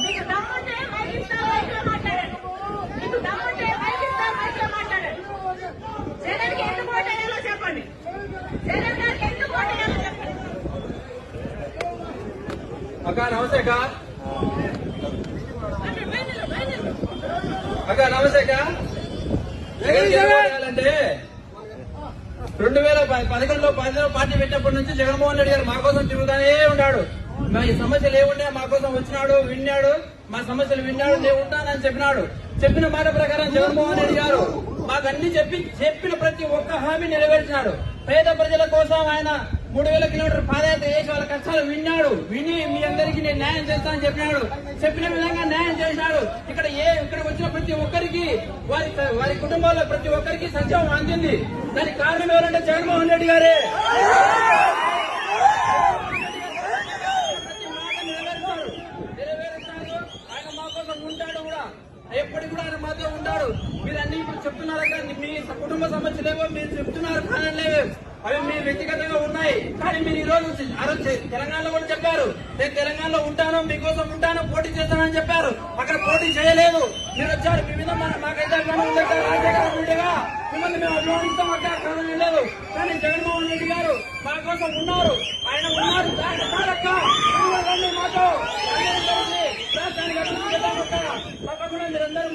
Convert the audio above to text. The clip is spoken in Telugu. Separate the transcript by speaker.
Speaker 1: మీకు దమ్ముంటే మైక్ ఇస్తా మైక్లో మాట్లాడండి. మీకు దమ్ముంటే మైక్ ఇస్తా మైక్లో మాట్లాడండి. జగన్ కి ఎందుకు ఓటేయాలో చెప్పండి. జగన్ గారికి ఎందుకు ఓటేయాలో చెప్పండి.
Speaker 2: అక్క నమస్తే అక్క. అక్క నమస్తే అక్క. అంటే 2011లో పార్టీ పెట్టినప్పటి నుంచి జగన్మోహన్ రెడ్డి గారు మా కోసం తిరుగుతానే ఉన్నాడు. మా సమస్యలు ఏముండే మా కోసం వచ్చినాడు, విన్నాడు, మా సమస్యలు విన్నాడు, నేను ఉంటానని చెప్పినాడు. చెప్పిన మాట ప్రకారం జగన్మోహన్ రెడ్డి గారు మాకు అన్ని చెప్పిన ప్రతి ఒక్క హామీ నెరవేర్చినాడు. పేద ప్రజల కోసం ఆయన 3000 కిలోమీటర్ పాదయాత్ర చేసి వాళ్ళ కష్టాలు విని మీ అందరికీ నేను న్యాయం చేస్తానని చెప్పినాడు. చెప్పిన విధంగా న్యాయం చేసినాడు. ఇక్కడ వచ్చిన ప్రతి ఒక్కరికి వారి కుటుంబాల్లో ప్రతి ఒక్కరికి సంక్షేమం అందింది. దానికి కారణం ఎవరంటే జగన్మోహన్ రెడ్డి గారే. ఆయన మా కోసం ఉంటాడు కూడా, ఎప్పటికి కూడా ఆయన మాతో ఉంటాడు. మీరు అన్ని ఇప్పుడు చెప్తున్నారు కదా, మీ కుటుంబ సమస్యలేవో మీరు చెప్తున్నారు, కారణలేవో అవి మీరు వ్యక్తిగతంగా ఉన్నాయి. కానీ మీరు ఈ రోజు తెలంగాణలో కూడా చెప్పారు, నేను తెలంగాణలో ఉంటాను, మీకోసం ఉంటాను, పోటీ చేస్తానని చెప్పారు. అక్కడ పోటీ చేయలేదు, మీరు వచ్చారు. మీ మీద మాకైతే అభిమానం ఉండగా మిమ్మల్ని మేము అభిమానిస్తాం అక్క, కారణం లేదు. కానీ జగన్మోహన్ రెడ్డి గారు మా కోసం ఉన్నారు, ఆయన ఉన్నారు. మాతో రాష్ట్రానికి అభివృద్ధి తప్పకుండా మీరందరూ